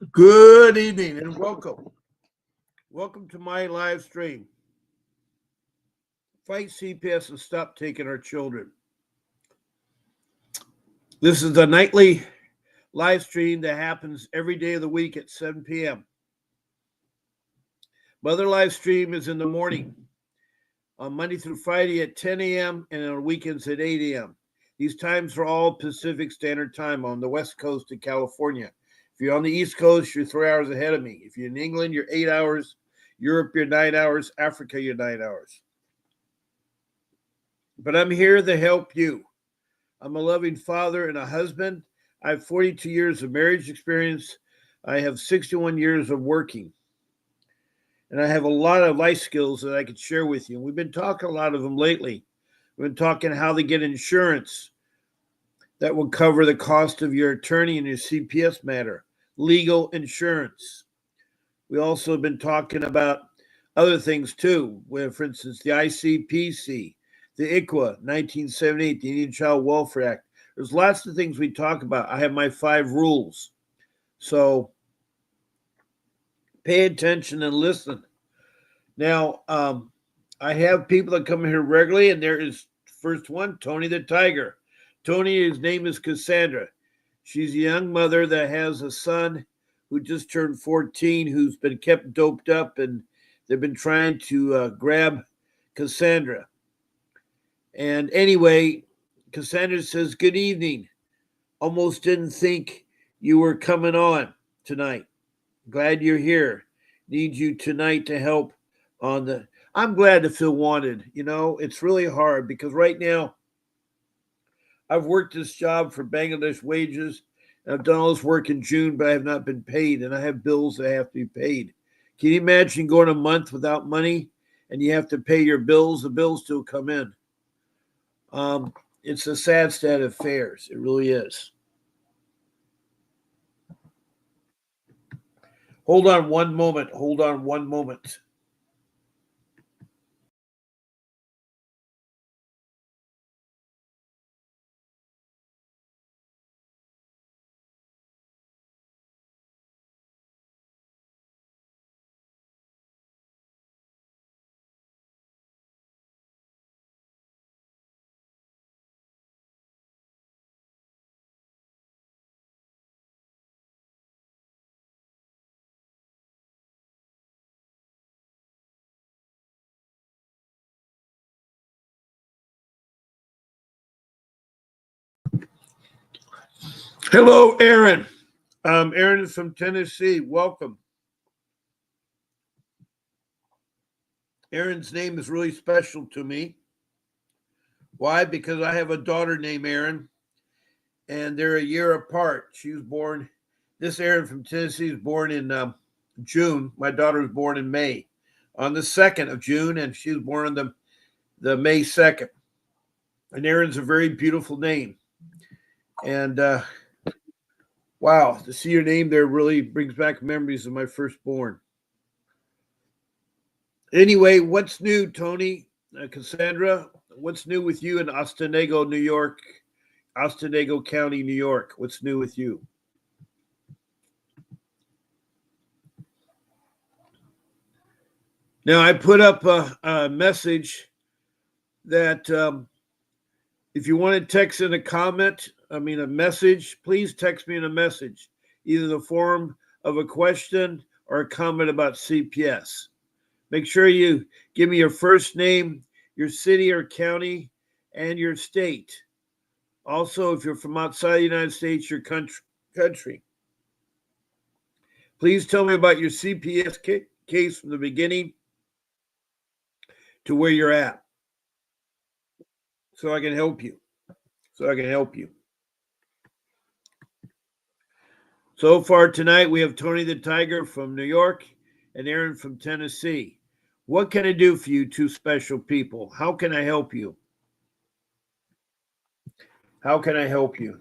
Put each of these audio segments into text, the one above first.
Good evening and welcome. Welcome to my live stream. Fight CPS and stop taking our children. This is a nightly live stream that happens every day of the week at 7 p.m. My other live stream is in the morning on Monday through Friday at 10 a.m. and on weekends at 8 a.m. These times are all Pacific Standard Time on the West Coast of California. If you're on the East Coast, you're 3 hours ahead of me. If you're in England, you're 8 hours. Europe, you're 9 hours. Africa, you're 9 hours. But I'm here to help you. I'm a loving father and a husband. I have 42 years of marriage experience. I have 61 years of working. And I have a lot of life skills that I could share with you. We've been talking a lot of them lately. We've been talking how to get insurance that will cover the cost of your attorney and your CPS matter, legal insurance. We also have been talking about other things too, where, for instance, the ICPC, the ICWA, 1978, the Indian Child Welfare Act. There's lots of things we talk about. I have my 5 rules. So pay attention and listen. Now, I have people that come here regularly, and there is first one, Tony the Tiger. Tony, his name is Cassandra. She's a young mother that has a son who just turned 14, who's been kept doped up, and they've been trying to grab Cassandra. And anyway, Cassandra says, "Good evening. Almost didn't think you were coming on tonight. Glad you're here. Need you tonight to help on the." I'm glad to feel wanted. It's really hard because right now I've worked this job for Bangladesh wages. And I've done all this work in June, but I have not been paid, and I have bills that have to be paid. Can you imagine going a month without money and you have to pay your bills? The bills still come in. It's a sad state of affairs. It really is. Hold on one moment. Hold on one moment. Hello, Aaron. Aaron is from Tennessee. Welcome. Aaron's name is really special to me. Why? Because I have a daughter named Aaron, and they're a year apart. She was born, this Aaron from Tennessee was born in June. My daughter was born in May, on the 2nd of June, and she was born on the May 2nd. And Aaron's a very beautiful name. And wow, to see your name there really brings back memories of my firstborn. Anyway, what's new, Tony? Cassandra, what's new with you in Ostenago, New York? Ostenago County, New York. What's new with you? Now, I put up a message that if you want to text in a message, please text me in a message, either in the form of a question or a comment about CPS. Make sure you give me your first name, your city or county, and your state. Also, if you're from outside the United States, your country. Please tell me about your CPS case from the beginning to where you're at so I can help you. So I can help you. So far tonight, we have Tony the Tiger from New York and Aaron from Tennessee. What can I do for you, two special people? How can I help you? How can I help you?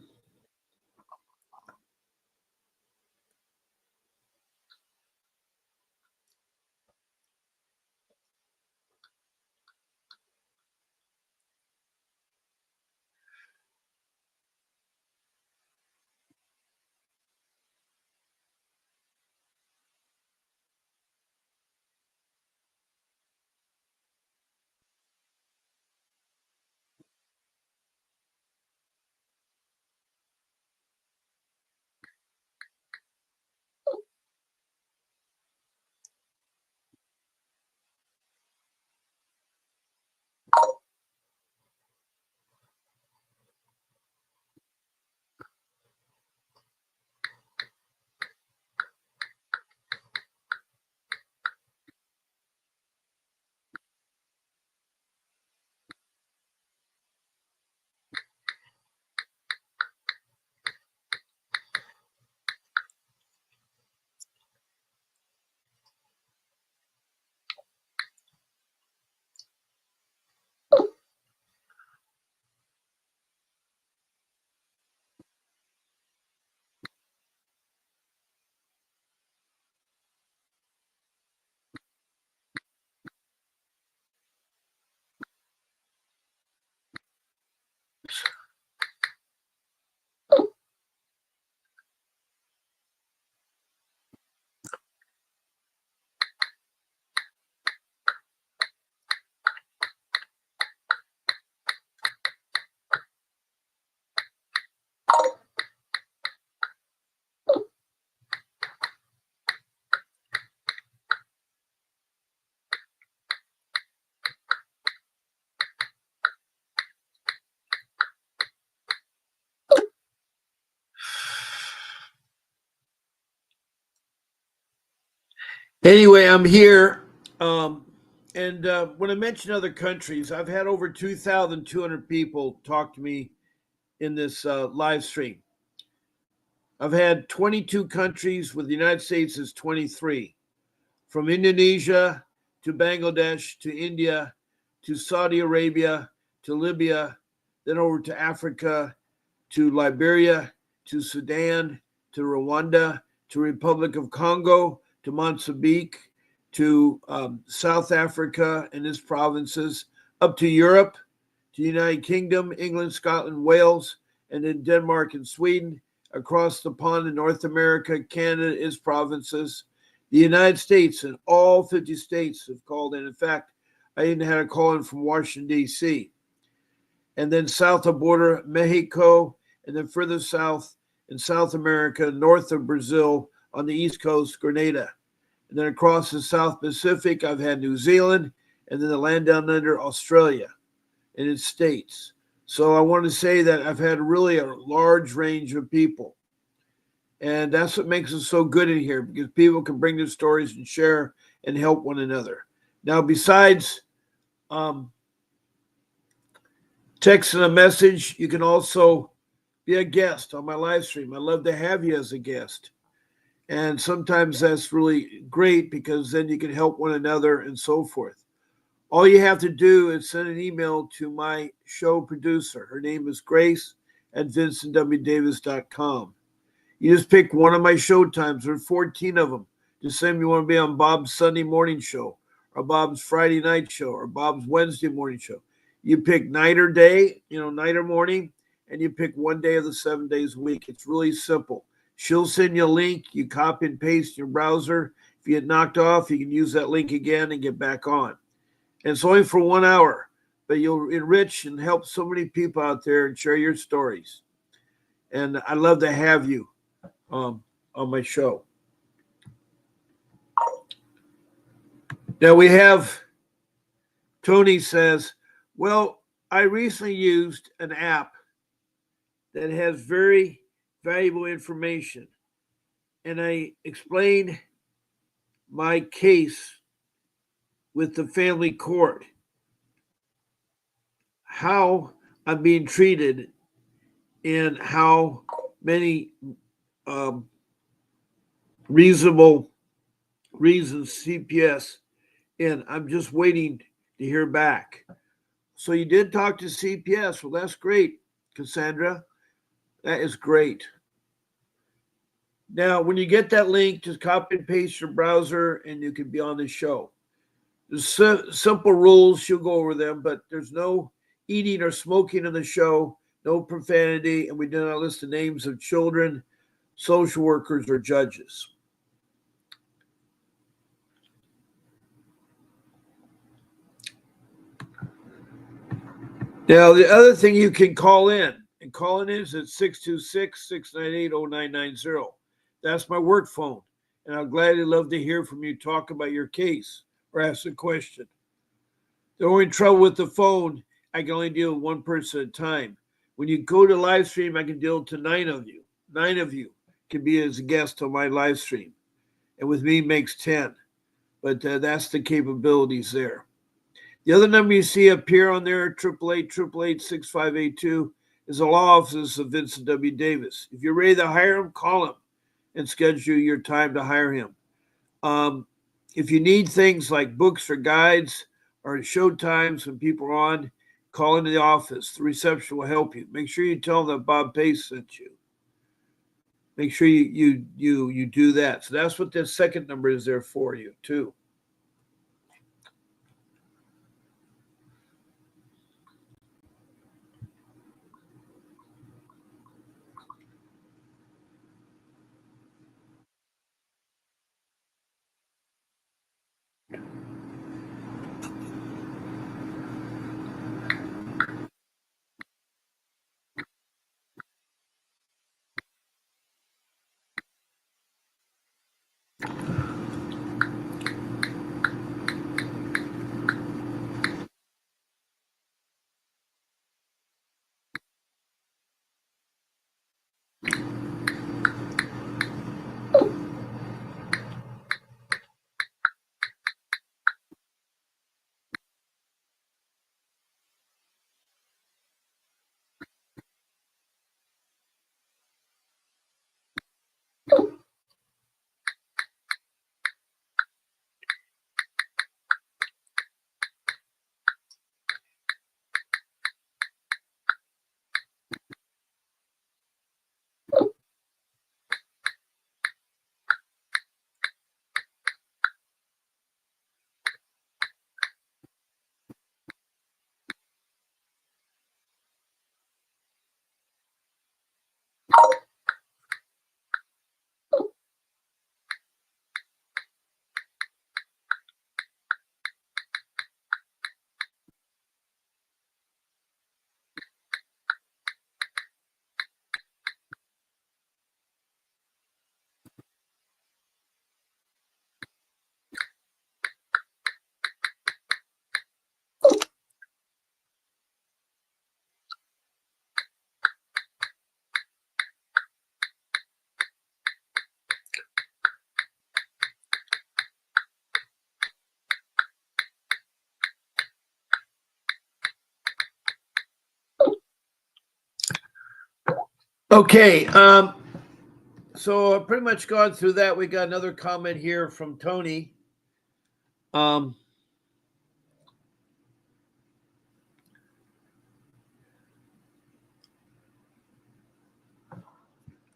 Anyway, I'm here. And when I mention other countries, I've had over 2,200 people talk to me in this live stream. I've had 22 countries, with the United States is 23, from Indonesia to Bangladesh to India to Saudi Arabia to Libya, then over to Africa to Liberia to Sudan to Rwanda to Republic of Congo to Mozambique to South Africa and its provinces, up to Europe, to the United Kingdom, England, Scotland, Wales, and then Denmark and Sweden, across the pond in North America, Canada, its provinces, the United States, and all 50 states have called in. In fact, I even had a call in from Washington, D.C. And then south of border, Mexico, and then further south in South America, north of Brazil, on the East Coast, Grenada. And then across the South Pacific, I've had New Zealand, and then the land down under, Australia and its states. So I want to say that I've had really a large range of people. And that's what makes it so good in here, because people can bring their stories and share and help one another. Now, besides texting a message, you can also be a guest on my live stream. I love to have you as a guest. And sometimes that's really great, because then you can help one another and so forth. All you have to do is send an email to my show producer. Her name is Grace at vincentwdavis.com. You just pick one of my show times. There are 14 of them. Just say you want to be on Bob's Sunday morning show, or Bob's Friday night show, or Bob's Wednesday morning show. You pick night or day, night or morning, and you pick one day of the 7 days a week. It's really simple. She'll send you a link. You copy and paste in your browser. If you get knocked off, you can use that link again and get back on. And it's only for 1 hour, but you'll enrich and help so many people out there and share your stories. And I'd love to have you on my show. Now we have, Tony says, well, I recently used an app that has very valuable information, and I explained my case with the family court, how I'm being treated, and how many reasonable reasons CPS, and I'm just waiting to hear back. So you did talk to CPS. Well, that's great, Cassandra. That is great. Now, when you get that link, just copy and paste your browser, and you can be on the show. There's simple rules. She'll go over them, but there's no eating or smoking in the show, no profanity, and we do not list the names of children, social workers, or judges. Now, the other thing, you can call in, and calling in is at 626-698-0990. That's my work phone, and I'd gladly love to hear from you, talk about your case, or ask a question. The only trouble with the phone, I can only deal with one person at a time. When you go to live stream, I can deal to 9 of you. 9 of you can be as a guest on my live stream, and with me makes 10. But that's the capabilities there. The other number you see up here on there, 888-888-6582, is the law offices of Vincent W. Davis. If you're ready to hire him, call him and schedule your time to hire him. If you need things like books or guides or show times when people are on, call into the office. The reception will help you. Make sure you tell them that Bob Pace sent you. Make sure you do that. So that's what the second number is there for you, too. Okay. So I've pretty much gone through that. We got another comment here from Tony. Um,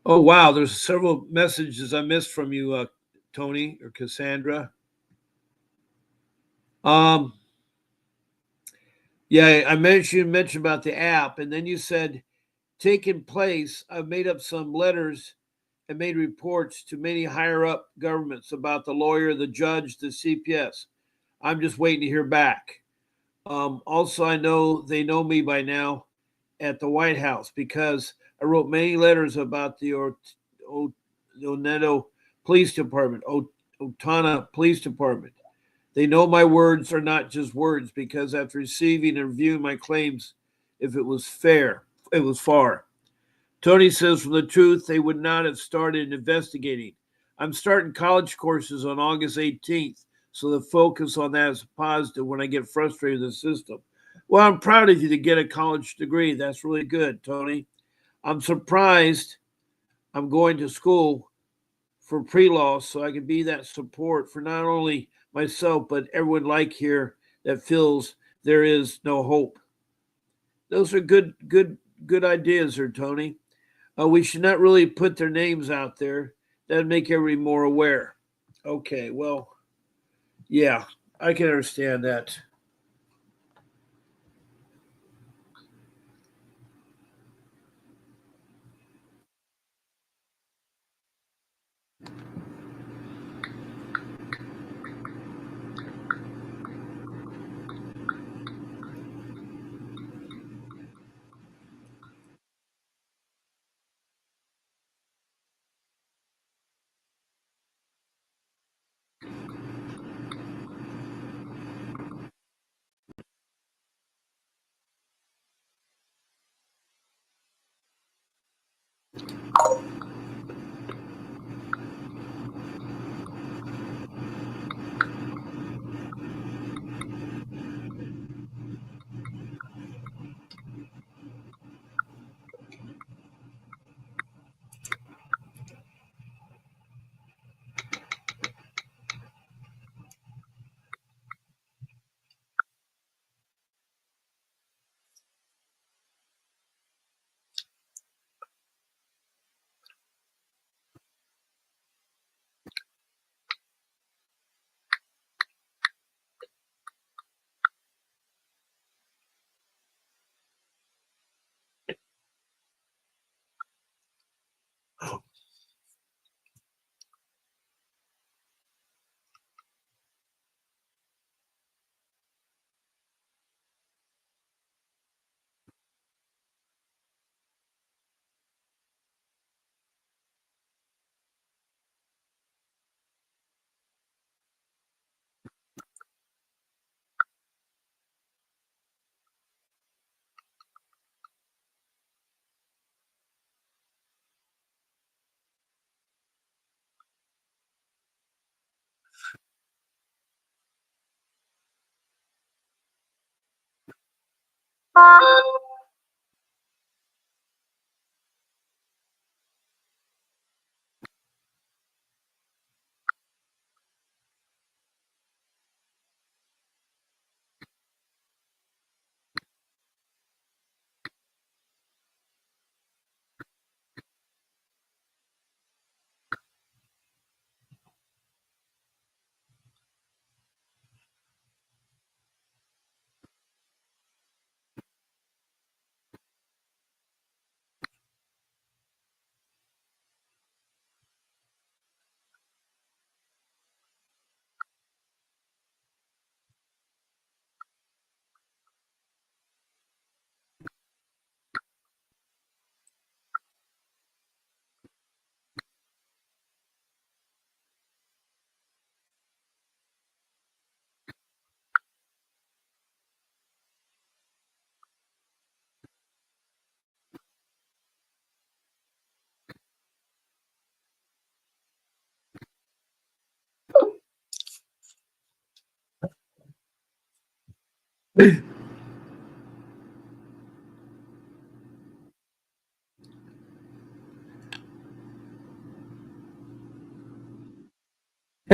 oh wow, there's several messages I missed from you, Tony or Cassandra. Um, yeah, I mentioned about the app, and then you said taking place. I've made up some letters and made reports to many higher up governments about the lawyer, the judge, the CPS. I'm just waiting to hear back. Also, I know they know me by now at the White House because I wrote many letters about the Oneto Police Department, Otana Police Department. They know my words are not just words because after receiving and reviewing my claims, if it was fair, it was far. Tony says, from the truth, they would not have started investigating. I'm starting college courses on August 18th, so the focus on that is positive when I get frustrated with the system. Well, I'm proud of you to get a college degree. That's really good, Tony. I'm surprised I'm going to school for pre law so I can be that support for not only myself, but everyone like here that feels there is no hope. Those are good ideas there, Tony. We should not really put their names out there. That'd make everybody more aware. Okay, well, yeah, I can understand that.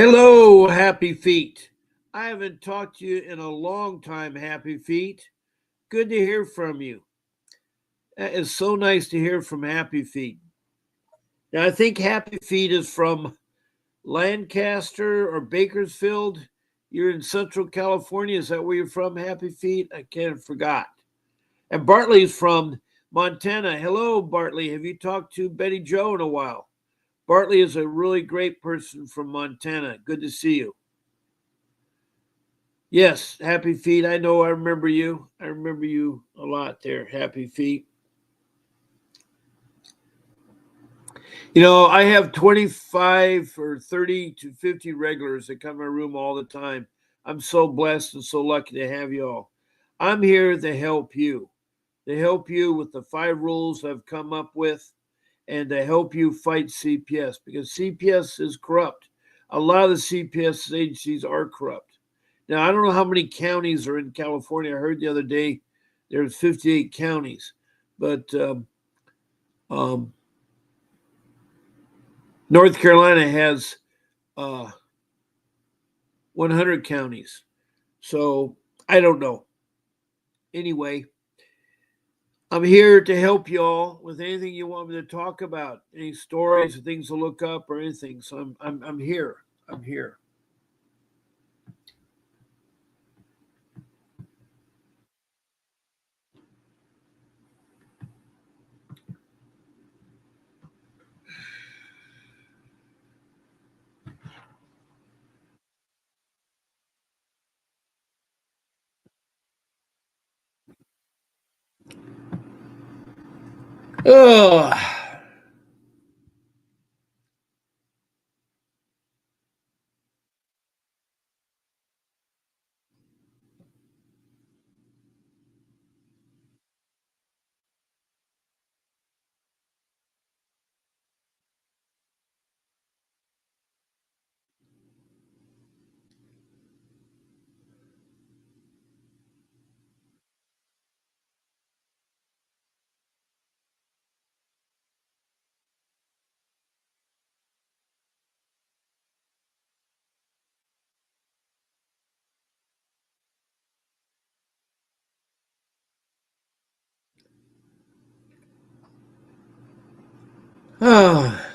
Hello, Happy Feet. I haven't talked to you in a long time, Happy Feet. Good to hear from you. That is so nice to hear from Happy Feet. Now, I think Happy Feet is from Lancaster or Bakersfield. You're in Central California. Is that where you're from, Happy Feet? I can't forgot. And Bartley's from Montana. Hello, Bartley. Have you talked to Betty Joe in a while? Bartley is a really great person from Montana. Good to see you. Yes, Happy Feet. I know. I remember you. I remember you a lot there, Happy Feet. You know, I have 25 or 30 to 50 regulars that come in my room all the time. I'm so blessed and so lucky to have you all. I'm here to help you with the 5 rules I've come up with and to help you fight CPS because CPS is corrupt. A lot of the CPS agencies are corrupt. Now, I don't know how many counties are in California. I heard the other day there's 58 counties, but um, North Carolina has uh, 100 counties. So I don't know. Anyway, I'm here to help y'all with anything you want me to talk about, any stories, things to look up, or anything. So I'm here. I'm here. Oh, oh.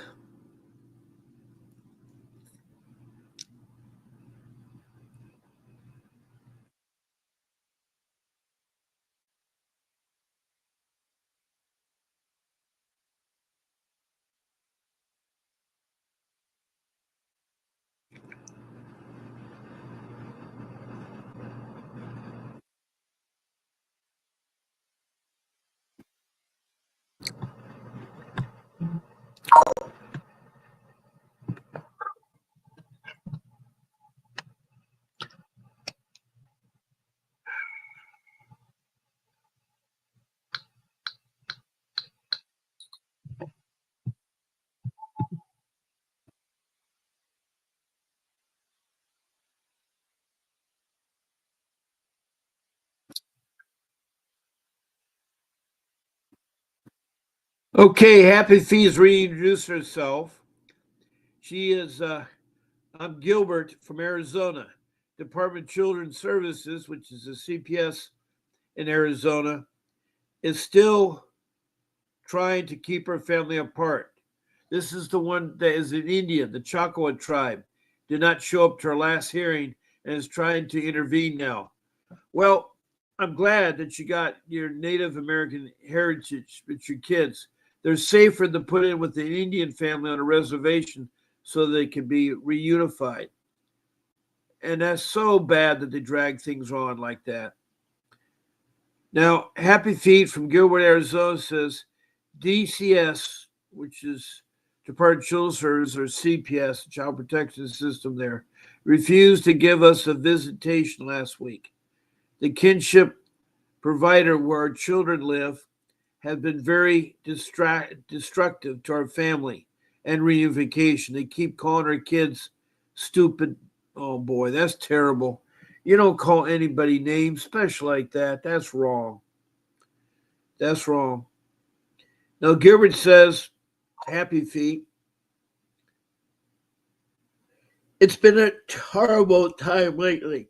Okay, Happy Fee's reintroduced herself. She is, I'm Gilbert from Arizona, Department of Children's Services, which is a CPS in Arizona, is still trying to keep her family apart. This is the one that is in India, the Chakwa tribe. Did not show up to her last hearing and is trying to intervene now. Well, I'm glad that you got your Native American heritage with your kids. They're safer to put in with the Indian family on a reservation so they can be reunified. And that's so bad that they drag things on like that. Now, Happy Feet from Gilbert, Arizona says DCS, which is Department of Children's Services, or CPS, Child Protection System there, refused to give us a visitation last week. The kinship provider where our children live have been very destructive to our family and reunification. They keep calling our kids stupid. Oh boy, that's terrible. You don't call anybody names, especially like that. That's wrong. That's wrong. Now, Gilbert says, Happy Feet, It's been a horrible time lately.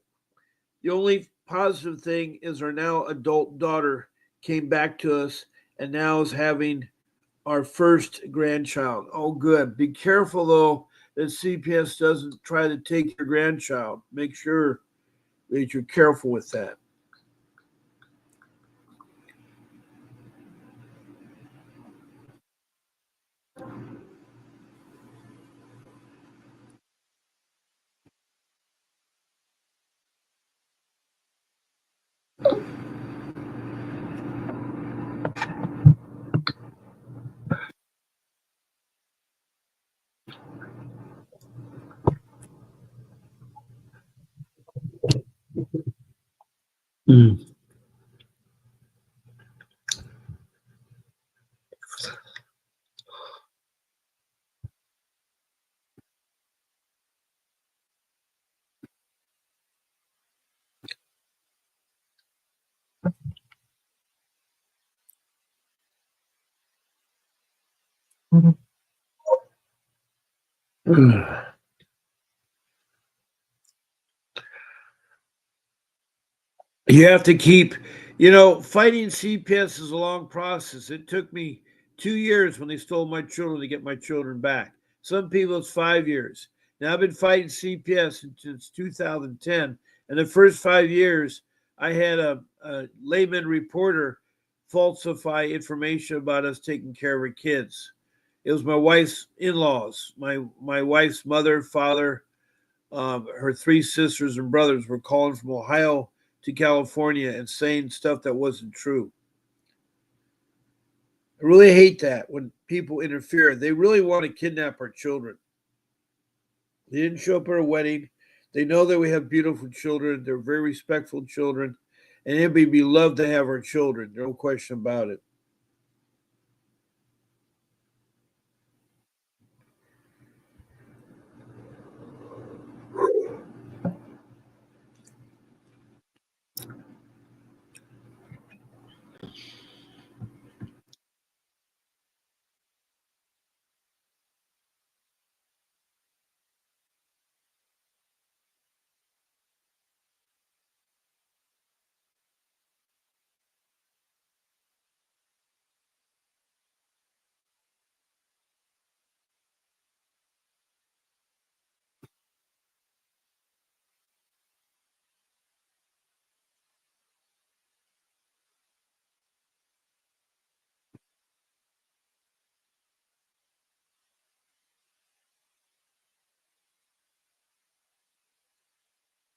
The only positive thing is our now adult daughter came back to us and now is having our first grandchild. Oh, good. Be careful though that CPS doesn't try to take your grandchild. Make sure that you're careful with that. Mm. You have to keep, fighting CPS is a long process. It took me 2 years when they stole my children to get my children back. Some people it's 5 years. Now I've been fighting CPS since 2010, and the first 5 years I had a layman reporter falsify information about us taking care of our kids. It was my wife's in-laws, my wife's mother, father, her three sisters and brothers were calling from Ohio to California and saying stuff that wasn't true. I really hate that when people interfere. They really want to kidnap our children. They didn't show up at our wedding. They know that we have beautiful children. They're very respectful children. And it'd be love to have our children. No question about it.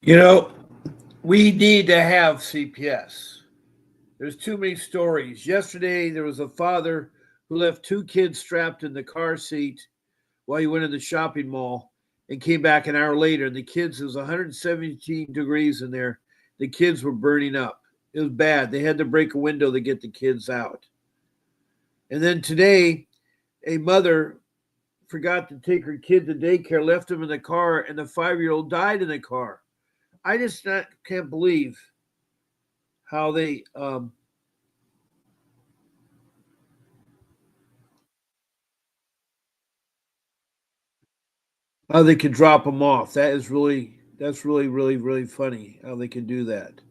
You know, we need to have CPS. There's too many stories. Yesterday, there was a father who left two kids strapped in the car seat while he went in the shopping mall and came back an hour later. The kids, it was 117 degrees in there. The kids were burning up. It was bad. They had to break a window to get the kids out. And then today, a mother forgot to take her kid to daycare, left them in the car, and the 5 year old died in the car. I just can't believe how they could drop them off. That's really funny how they can do that.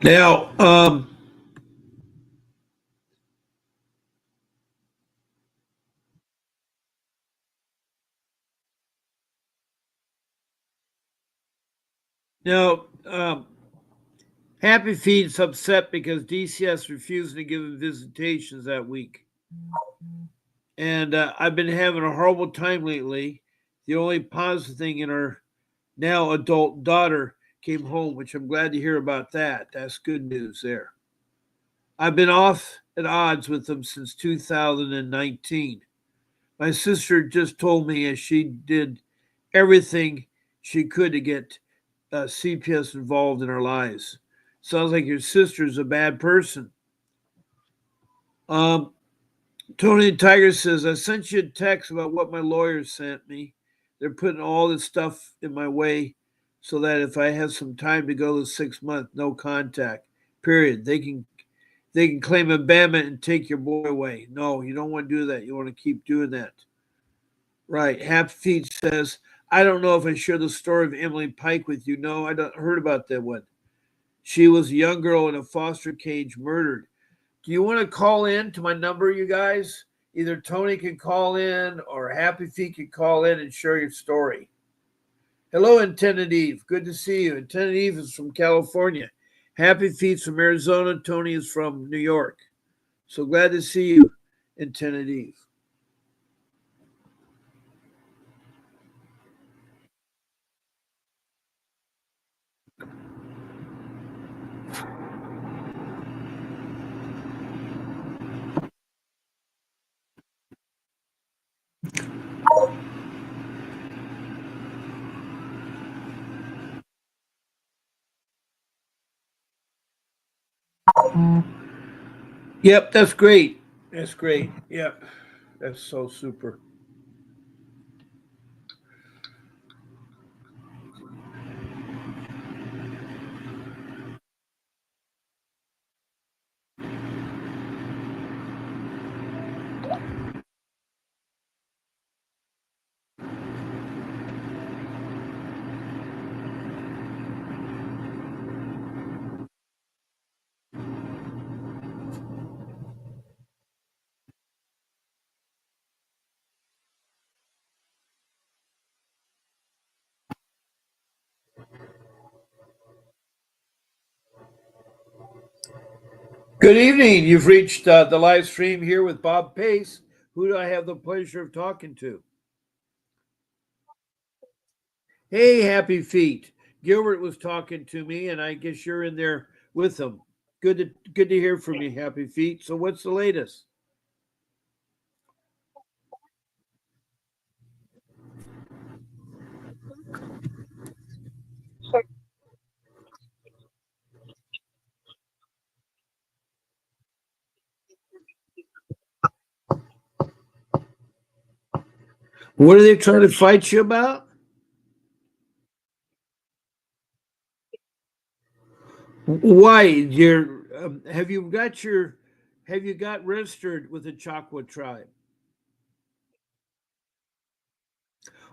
Now, now, Happy Feet's upset because DCS refused to give him visitations that week. And I've been having a horrible time lately. The only positive thing in our now adult daughter came home, which I'm glad to hear about that. That's good news there. I've been off at odds with them since 2019. My sister just told me as she did everything she could to get CPS involved in our lives. Sounds like your sister's a bad person. Um, Tony the Tiger says, I sent you a text about what my lawyer sent me. They're putting all this stuff in my way so that if I have some time to go to 6 months, no contact, period. They can claim abandonment and take your boy away. No, you don't want to do that. You want to keep doing that. Right. Happy Feet says, I don't know if I shared the story of Emily Pike with you. No, I don't heard about that one. She was a young girl in a foster cage murdered. Do you want to call in to my number, you guys? Either Tony can call in or Happy Feet can call in and share your story. Hello, Intended Eve. Good to see you. Intended Eve is from California. Happy Feet's from Arizona. Tony is from New York. So glad to see you, Intended Eve. Yep, that's great. That's great. Yep, that's so super. Good evening. You've reached the live stream here with Bob Pace. Who do I have the pleasure of talking to? Hey, Happy Feet. Gilbert was talking to me, and I guess you're in there with him. Good to hear from you, Happy Feet. So, what's the latest? What are they trying to fight you about? Why? Have you got registered with the Choctaw tribe?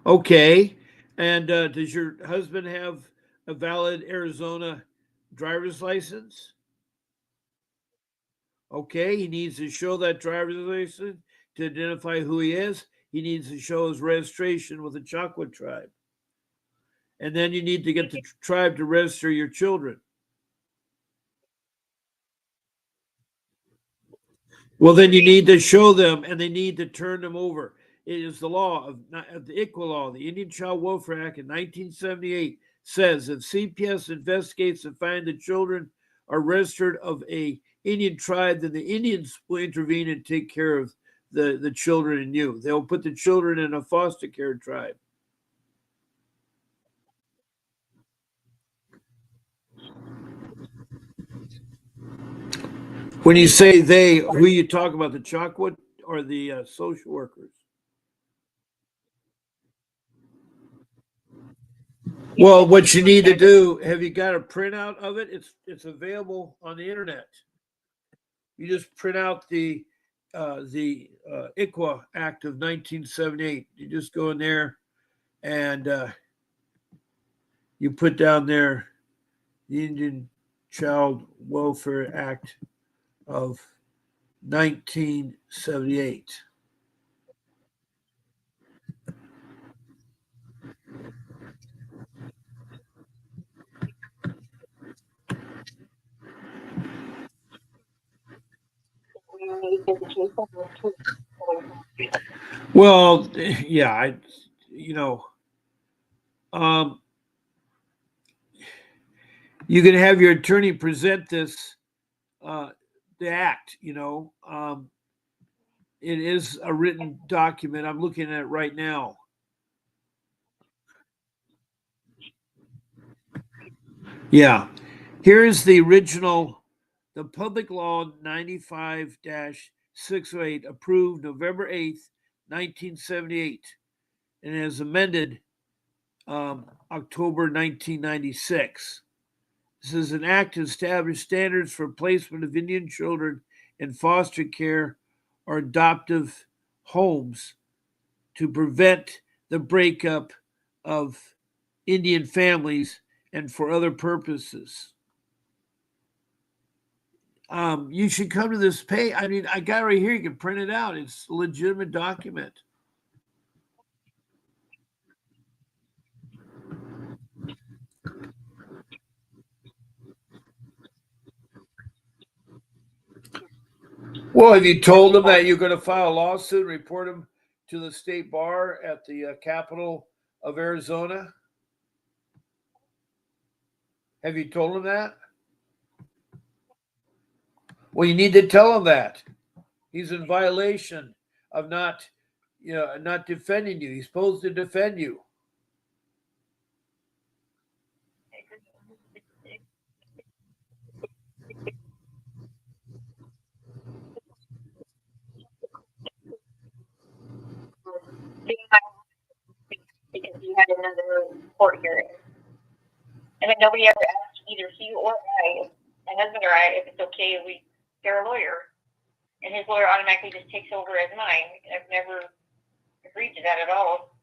Okay. And does your husband have a valid Arizona driver's license? Okay. He needs to show that driver's license to identify who he is. He needs to show his registration with the Choctaw tribe. And then you need to get the tribe to register your children. Well, then you need to show them and they need to turn them over. It is the law of the ICWA law, the Indian Child Welfare Act in 1978 says if CPS investigates and find the children are registered of a Indian tribe, then the Indians will intervene and take care of the children and you. They'll put the children in a foster care tribe. When you say they, who you talk about, the Choctaw or the social workers? Well, what you need to do, have you got a printout of it? It's available on the internet. You just print out the ICWA Act of 1978. You just go in there and you put down there the Indian. Child Welfare Act of 1978. Well, yeah, you know, um, you can have your attorney present this, uh, the act. It is a written document. I'm looking at it right now. Yeah, here is the original. The Public Law 95 608 approved November 8th, 1978, and is amended October 1996. This is an act to establish standards for placement of Indian children in foster care or adoptive homes to prevent the breakup of Indian families and for other purposes. You should come to this page. I mean, I got it right here. You can print it out. It's a legitimate document. Well, have you told them that you're going to file a lawsuit and report them to the state bar at the capital of Arizona? Have you told them that? Well, you need to tell him that. He's in violation of not defending you. He's supposed to defend you. Because you had another court hearing. And then nobody ever asked either you or my husband or I, if it's okay if we get a lawyer. And his lawyer automatically just takes over as mine. I've never agreed to that at all.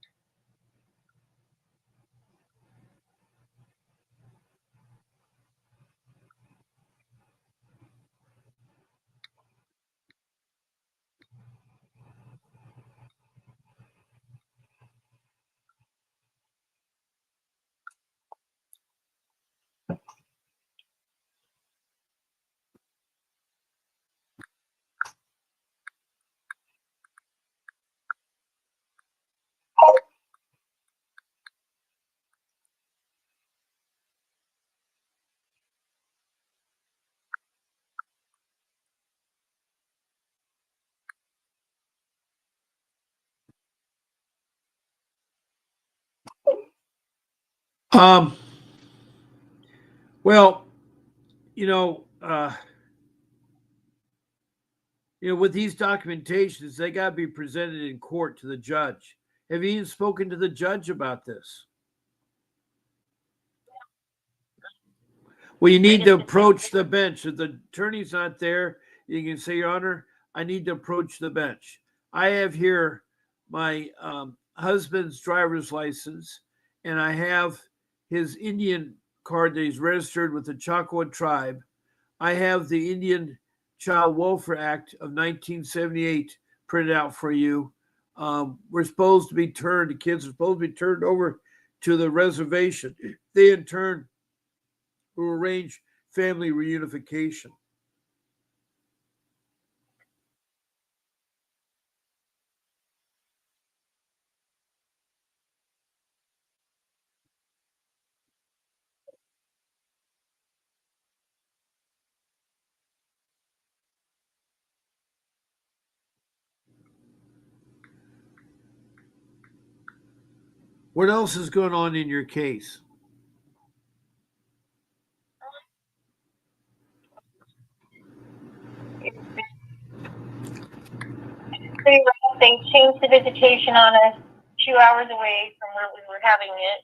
Um. Well, you know, uh, with these documentations, they got to be presented in court to the judge. Have you even spoken to the judge about this? Well, you need to approach the bench. If the attorney's not there, you can say, Your Honor, I need to approach the bench. I have here my husband's driver's license, and I have his Indian card that he's registered with the Choctaw tribe. I have the Indian Child Welfare Act of 1978 printed out for you. We're supposed to be turned, the kids are supposed to be turned over to the reservation. They, in turn, will arrange family reunification. What else is going on in your case? Pretty rough. They changed the visitation on us 2 hours away from where we were having it.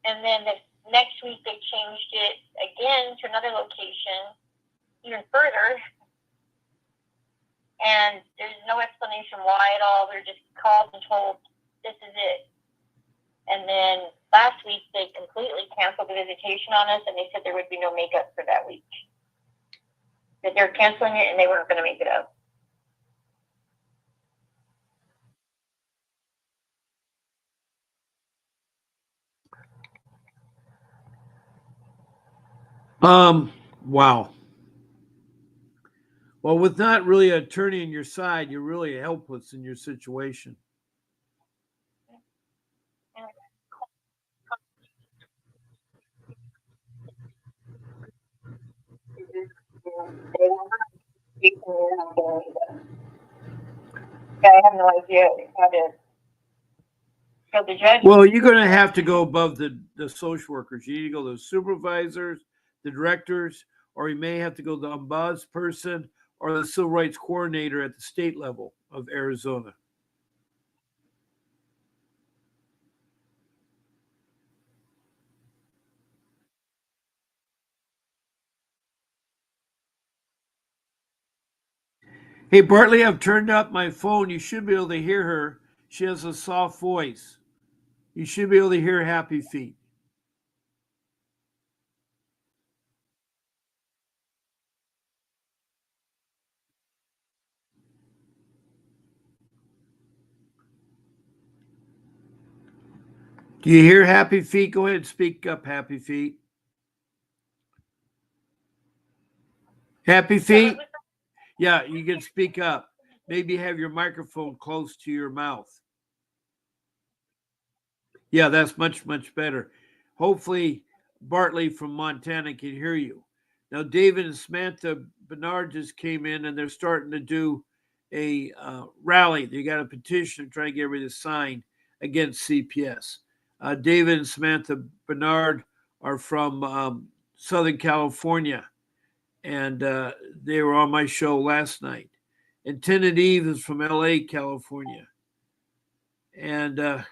And then the next week they changed it again to another location, even further. And there's no explanation why at all. We're just called and told this is it. And then last week they completely canceled the visitation on us, and they said there would be no makeup for that week. That they're canceling it and they weren't going to make it up. Wow. Well, with not really an attorney on your side, you're really helpless in your situation. I have no idea how to. So the judge. Well, you're going to have to go above the social workers. You need to go to the supervisors, the directors, or you may have to go to the ombudsperson or the civil rights coordinator at the state level of Arizona. Hey, Bartley, I've turned up my phone. You should be able to hear her. She has a soft voice. You should be able to hear Happy Feet. Do you hear Happy Feet? Go ahead and speak up, Happy Feet. Happy Feet? Yeah, you can speak up. Maybe have your microphone close to your mouth. Yeah, that's much, much better. Hopefully, Bartley from Montana can hear you. Now, David and Samantha Bernard just came in and they're starting to do a rally. They got a petition to try to get everybody to sign against CPS. David and Samantha Bernard are from Southern California, and they were on my show last night. And Tennant Eve is from LA, California. And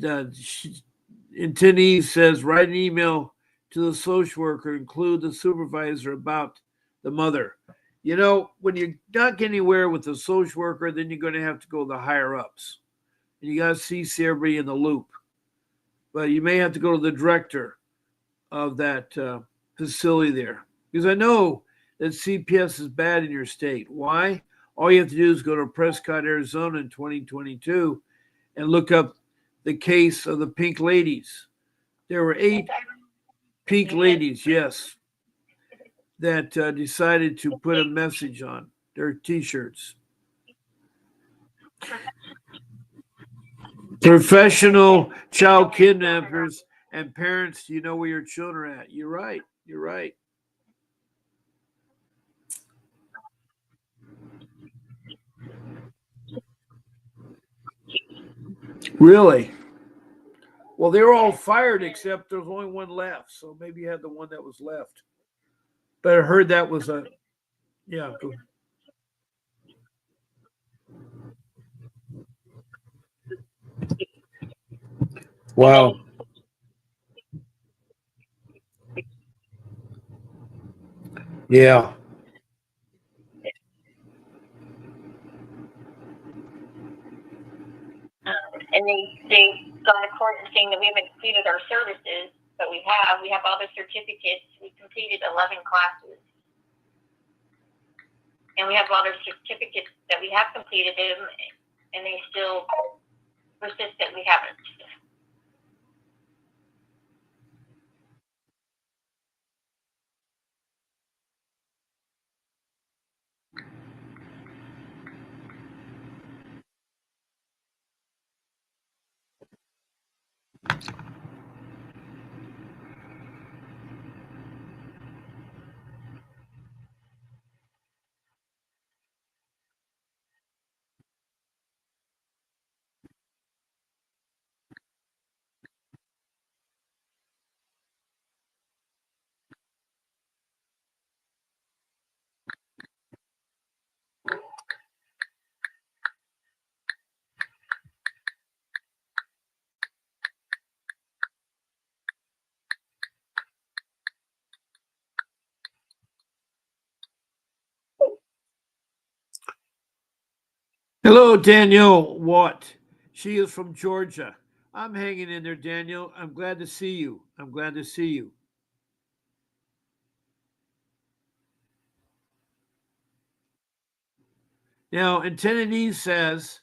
Tennant Eve says, write an email to the social worker, include the supervisor about the mother. You know, when you're not getting anywhere with the social worker, then you're going to have to go to the higher ups. And you got to see everybody in the loop. But you may have to go to the director of that facility there. Because I know that CPS is bad in your state. Why? All you have to do is go to Prescott, Arizona in 2022 and look up the case of the Pink Ladies. There were 8 Pink Ladies, yes, that decided to put a message on their T-shirts. Professional child kidnappers and parents, you know where your children are at. You're right. You're right. Really? Well, they were all fired except there's only one left. So maybe you had the one that was left. But I heard that was a, yeah. Wow. Yeah. And they gone to court and saying that we haven't completed our services, but we have. We have all the certificates. We completed 11 classes. And we have all their certificates that we have completed them, and they still persist that we haven't. Hello, Danielle Watt. She is from Georgia. I'm hanging in there, Daniel. I'm glad to see you. I'm glad to see you. Now, Antenna says,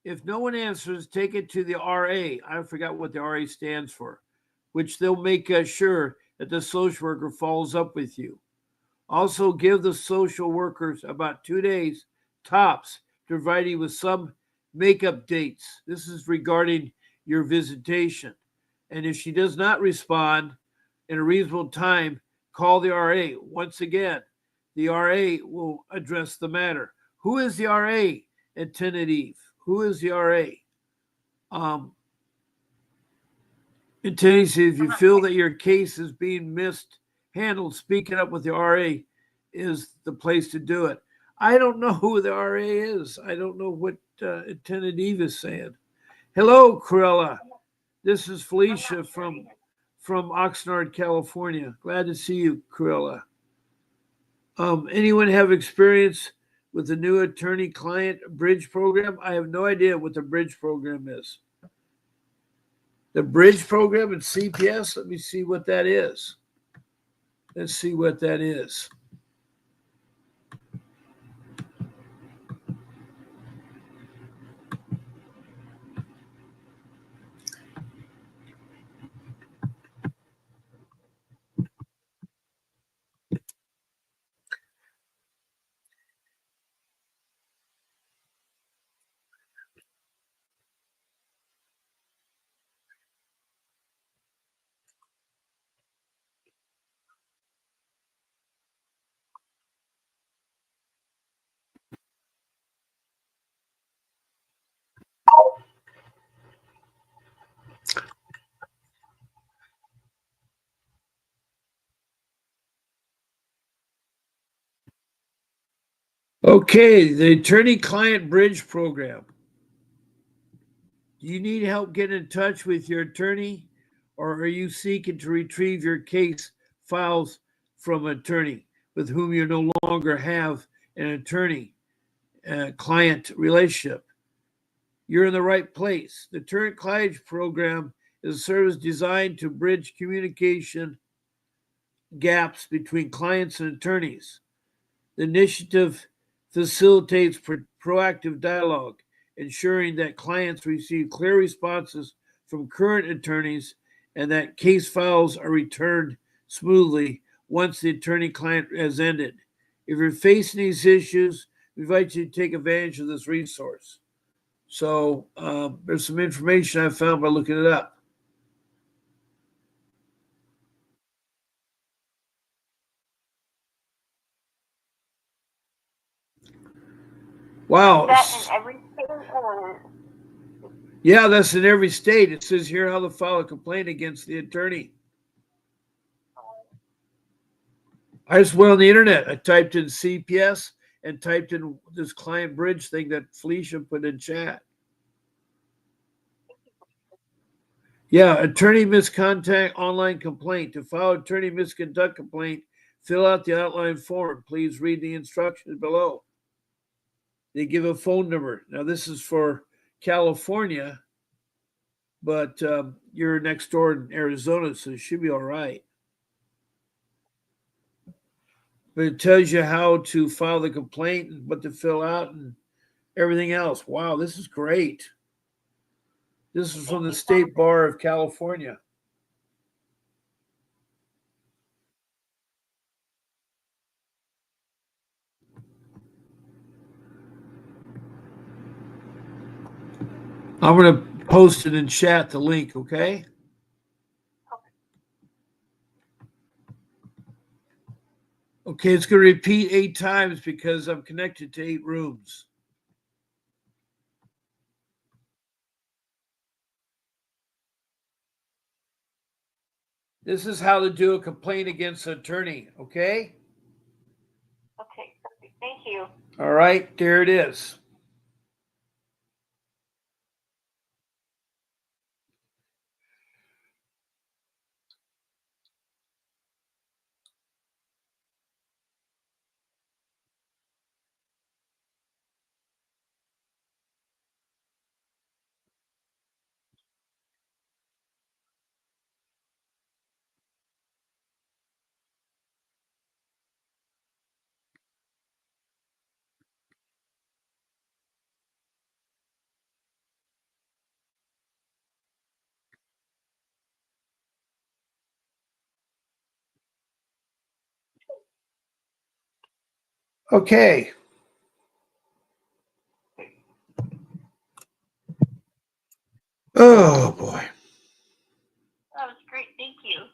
if no one answers, take it to the RA. I forgot what the RA stands for, which they'll make sure that the social worker follows up with you. Also, give the social workers about 2 days tops to provide you with some makeup dates. This is regarding your visitation. And if she does not respond in a reasonable time, call the RA. Once again, the RA will address the matter. Who is the RA at Tenerife? Who is the RA? Um, in Tennessee, if you feel that your case is being mishandled, speaking up with the RA is the place to do it. I don't know who the RA is. I don't know what Tenerife is saying. Hello, Corella. This is Felicia from Oxnard, California. Glad to see you, Corella. Anyone have experience with the new attorney-client bridge program? I have no idea what the bridge program is. The bridge program at CPS. Let me see what that is. Let's see what that is. Okay, the attorney-client bridge program. Do you need help getting in touch with your attorney, or are you seeking to retrieve your case files from an attorney with whom you no longer have an attorney client relationship? You're in the right place. The attorney client program is a service designed to bridge communication gaps between clients and attorneys. The initiative facilitates proactive dialogue, ensuring that clients receive clear responses from current attorneys and that case files are returned smoothly once the attorney client has ended. If you're facing these issues, we invite you to take advantage of this resource. So there's some information I found by looking it up. Wow. Is that in every state or? Yeah, that's in every state. It says here how to file a complaint against the attorney. I just went on the internet. I typed in CPS and typed in this client bridge thing that Felicia put in chat. Yeah, attorney misconduct online complaint. To file attorney misconduct complaint, fill out the outline form. Please read the instructions below. They give a phone number. Now, this is for California, but you're next door in Arizona, so it should be all right. But it tells you how to file the complaint and what to fill out and everything else. Wow, this is great. This is from the State Bar of California. I'm going to post it in chat, the link, okay? Okay, it's going to repeat 8 times because I'm connected to 8 rooms. This is how to do a complaint against an attorney, okay? Okay, perfect. Thank you. All right, there it is. Okay. Oh boy. That was great. Thank you.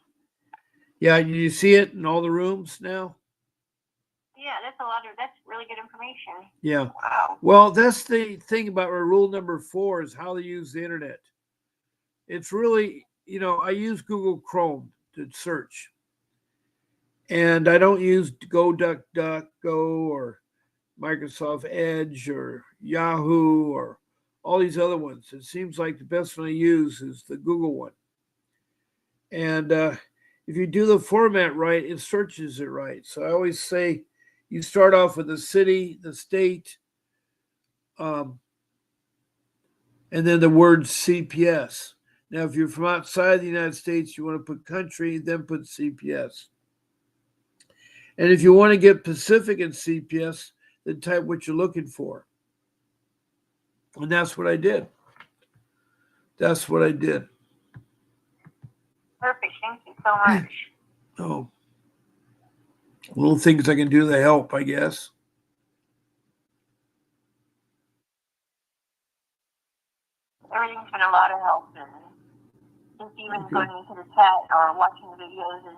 Yeah, you see it in all the rooms now? Yeah, that's really good information. Yeah. Wow. Well, that's the thing about our rule number 4 is how to use the internet. It's really, I use Google Chrome to search. And I don't use Go or Microsoft Edge or Yahoo or all these other ones. It seems like the best one I use is the Google one. And if you do the format right, it searches it right. So I always say you start off with the city, the state, um, and then the word CPS. Now, if you're from outside the United States, you want to put country, then put CPS. And if you want to get Pacific and CPS, then type what you're looking for. And that's what I did. That's what I did. Perfect. Thank you so much. Oh, little things I can do to help, I guess. Everything's been a lot of help, and just even going into the chat or watching the videos is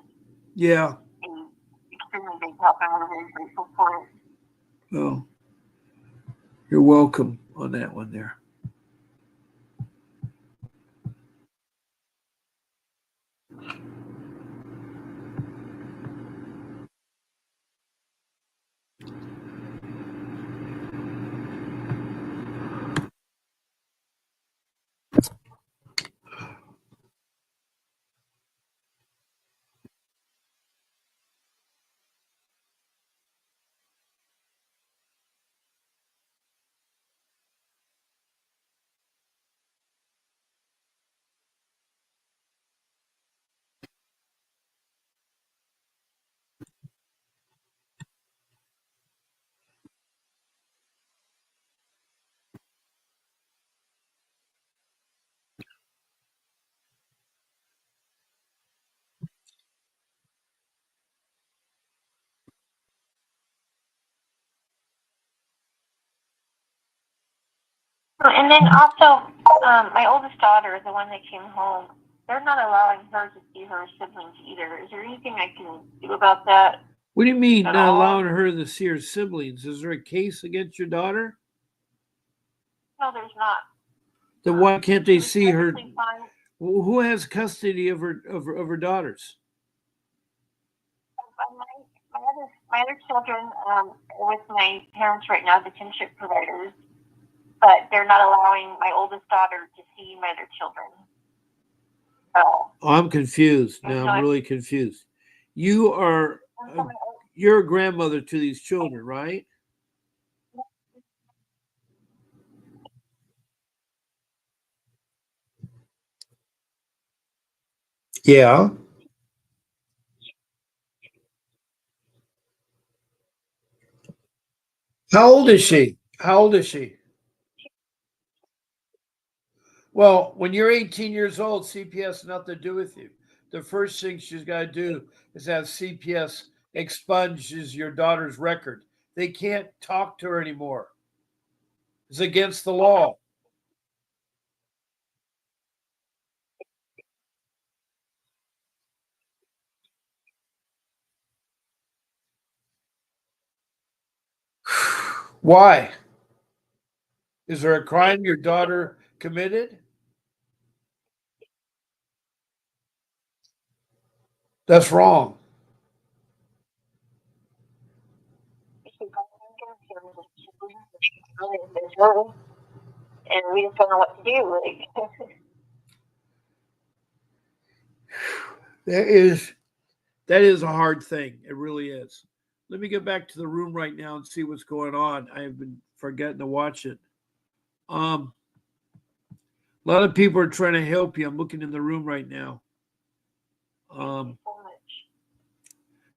Yeah. an extremely big help. I'm really grateful for it. Oh, you're welcome on that one there. And then also, my oldest daughter, the one that came home, they're not allowing her to see her siblings either. Is there anything I can do about that? What do you mean At not all? allowing her to see her siblings? Is there a case against your daughter? No, there's not. Then why can't they see her? Perfectly fine. Who has custody of her daughters? My other children are with my parents right now, the kinship providers, but they're not allowing my oldest daughter to see my other children. Oh, I'm confused. Now I'm really confused. You're a grandmother to these children, right? Yeah. How old is she? How old is she? Well, when you're 18 years old, CPS has nothing to do with you. The first thing she's got to do is have CPS expunges your daughter's record. They can't talk to her anymore. It's against the law. Why? Is there a crime your daughter committed? That's wrong. And we just don't know what to do. That is a hard thing. It really is. Let me get back to the room right now and see what's going on. I've been forgetting to watch it. A lot of people are trying to help you. I'm looking in the room right now.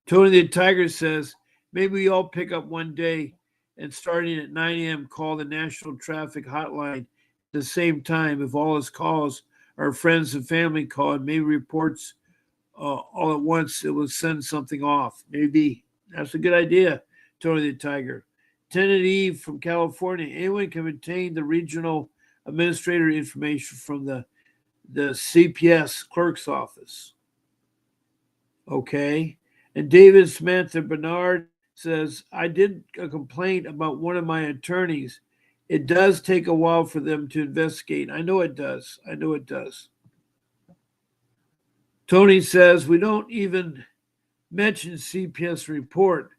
Tony the Tiger says maybe we all pick up one day and starting at 9 a.m. call the National Traffic Hotline at the same time. If all his calls are friends and family call and maybe reports all at once, it will send something off. Maybe that's a good idea. Tony the Tiger. Tenant Eve from California. Anyone can obtain the regional administrator information from the CPS clerk's office. Okay. And David Samantha Bernard says, I did a complaint about one of my attorneys. It does take a while for them to investigate. I know it does. I know it does. Tony says, we don't even mention CPS report,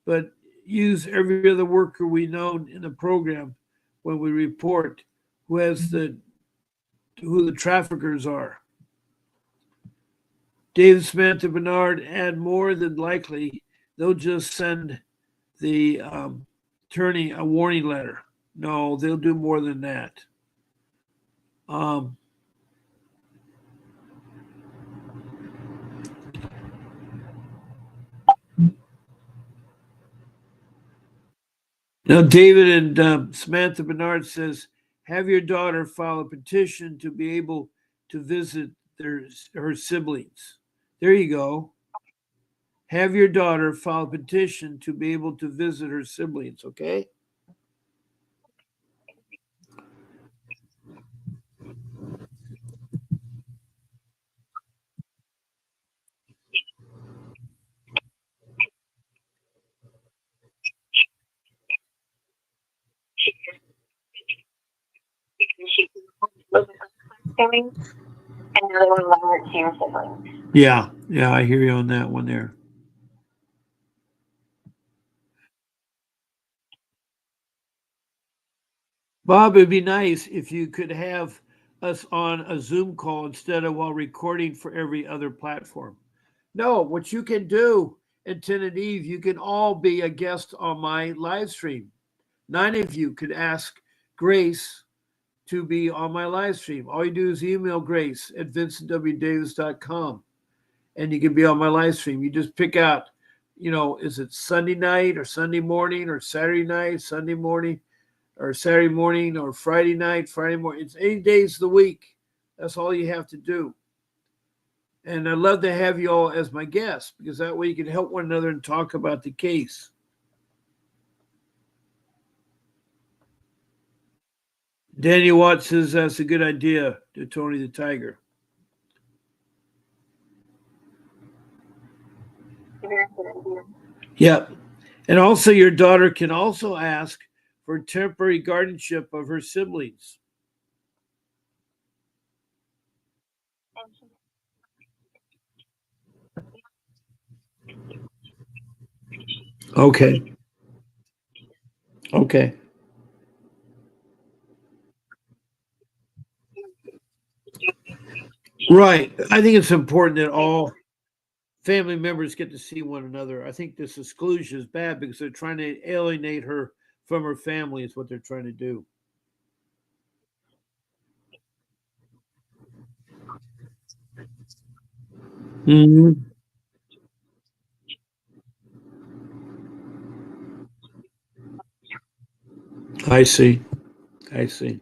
but use every other worker we know in the program when we report who the traffickers are. David Samantha Bernard, and more than likely, they'll just send the attorney a warning letter. No, they'll do more than that. Now, David and Samantha Bernard says, have your daughter file a petition to be able to visit her siblings. There you go. Have your daughter file a petition to be able to visit her siblings, okay? Thanksgiving, and the other one learned to your siblings. Yeah, I hear you on that one there. Bob, it'd be nice if you could have us on a Zoom call instead of while recording for every other platform. No, what you can do, and Tenant Eve, you can all be a guest on my live stream. 9 of you could ask Grace to be on my live stream. All you do is email Grace at vincentwdavis.com and you can be on my live stream. You just pick out, is it Sunday night or Sunday morning or Saturday night, Sunday morning or Saturday morning or Friday night, Friday morning. It's 8 days of the week. That's all you have to do. And I'd love to have you all as my guests because that way you can help one another and talk about the case. Daniel Watts says that's a good idea to Tony the Tiger. Yep. And also your daughter can also ask for temporary guardianship of her siblings. Okay. Right. I think it's important that all family members get to see one another. I think this exclusion is bad because they're trying to alienate her from her family is what they're trying to do. Mm-hmm. I see. I see.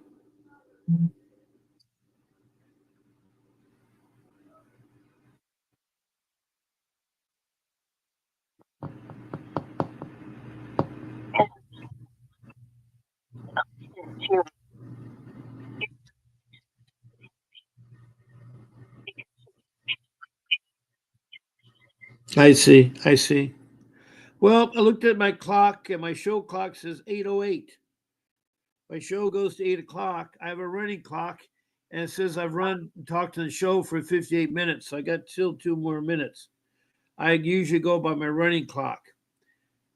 Well, I looked at my clock and my show clock says 8:08. My show goes to 8 o'clock. I have a running clock and it says I've run and talked to the show for 58 minutes. So I got still 2 more minutes. I usually go by my running clock.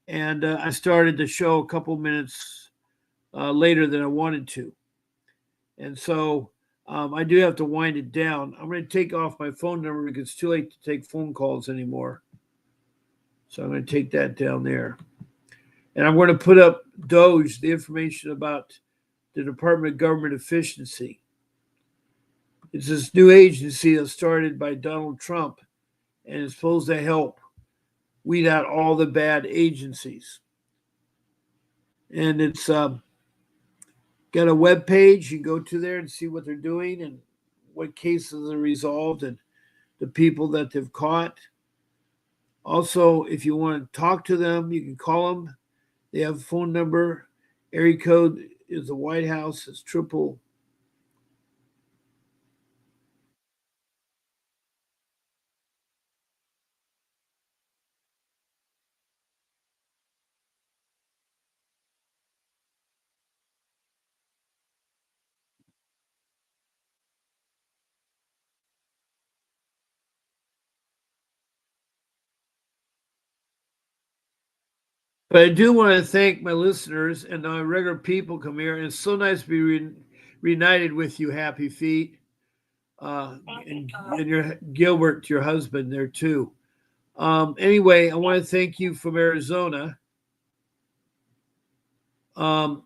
And I started the show a couple minutes later than I wanted to. And so I do have to wind it down. I'm going to take off my phone number because it's too late to take phone calls anymore. So I'm going to take that down there. And I'm going to put up Doge, the information about the Department of Government Efficiency. It's this new agency that started by Donald Trump and is supposed to help weed out all the bad agencies. And it's got a web page. You can go to there and see what they're doing and what cases are resolved and the people that they've caught. Also, if you want to talk to them, you can call them They have a phone number. Area code is the White House. It's triple. But I do want to thank my listeners and my regular people come here. And it's so nice to be reunited with you, Happy Feet. And your Gilbert, your husband, there too. Anyway, I want to thank you from Arizona. Not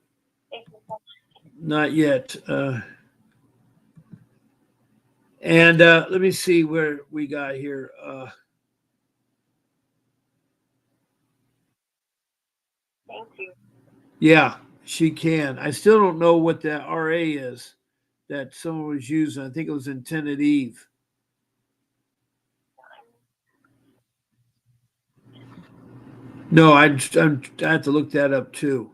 yet. And let me see where we got here. Thank you. Yeah, she can. I still don't know what that RA is that someone was using. I think it was intended Eve. No, I have to look that up too.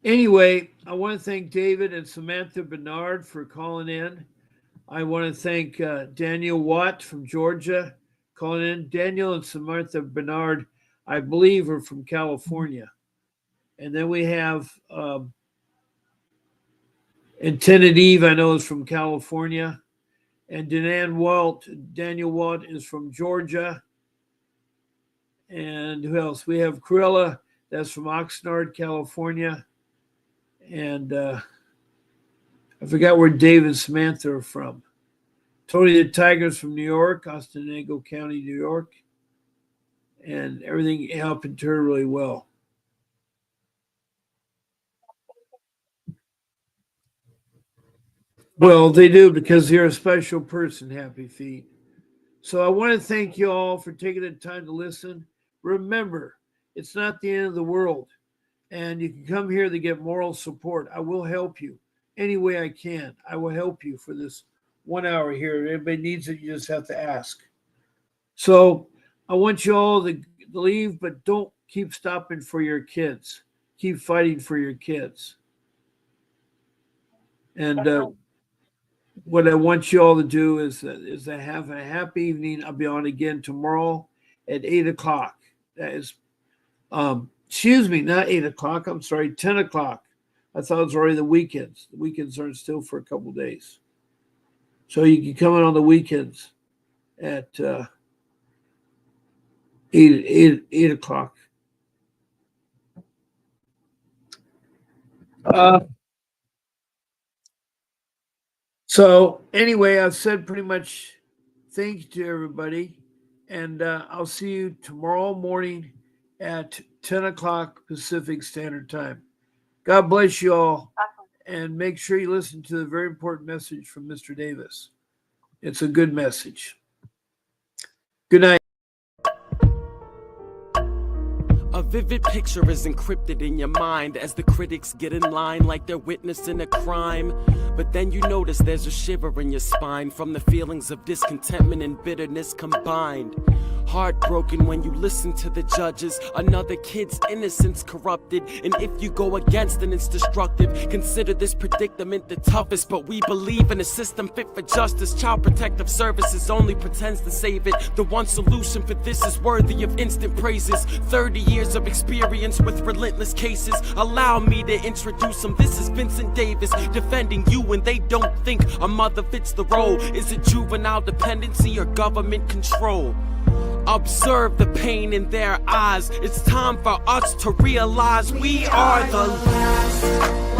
Anyway, I want to thank David and Samantha Bernard for calling in. I want to thank Daniel Watt from Georgia calling in. Daniel and Samantha Bernard, I believe, are from California. And then we have Intended Eve, I know, is from California. And Daniel Watt is from Georgia. And who else? We have Cruella, that's from Oxnard, California. And I forgot where Dave and Samantha are from. Tony the Tiger's from New York, Otsego County, New York. And everything happened to her really well. Well, they do because you're a special person, Happy Feet. So I want to thank you all for taking the time to listen. Remember, it's not the end of the world. And you can come here to get moral support. I will help you any way I can. I will help you for this 1 hour here. If anybody needs it, you just have to ask. So I want you all to leave, but don't keep stopping for your kids. Keep fighting for your kids. And what I want you all to do is to have a happy evening. I'll be on again tomorrow at 8:00. That is, excuse me, not 8:00. I'm sorry, 10:00. I thought it was already the weekends. The weekends aren't still for a couple of days. So you can come in on the weekends at 8:00. So anyway, I've said pretty much thank you to everybody. And I'll see you tomorrow morning at 10:00 Pacific Standard Time. God bless you all. And make sure you listen to the very important message from Mr. Davis. It's a good message. Good night. A vivid picture is encrypted in your mind as the critics get in line like they're witnessing a crime. But then you notice there's a shiver in your spine from the feelings of discontentment and bitterness combined. Heartbroken when you listen to the judges, another kid's innocence corrupted. And if you go against it, it's destructive. Consider this predicament the toughest, but we believe in a system fit for justice. Child Protective Services only pretends to save it. The one solution for this is worthy of instant praises. 30 years of experience with relentless cases. Allow me to introduce them. This is Vincent Davis, defending you when they don't think a mother fits the role. Is it juvenile dependency or government control? Observe the pain in their eyes. It's time for us to realize we are the last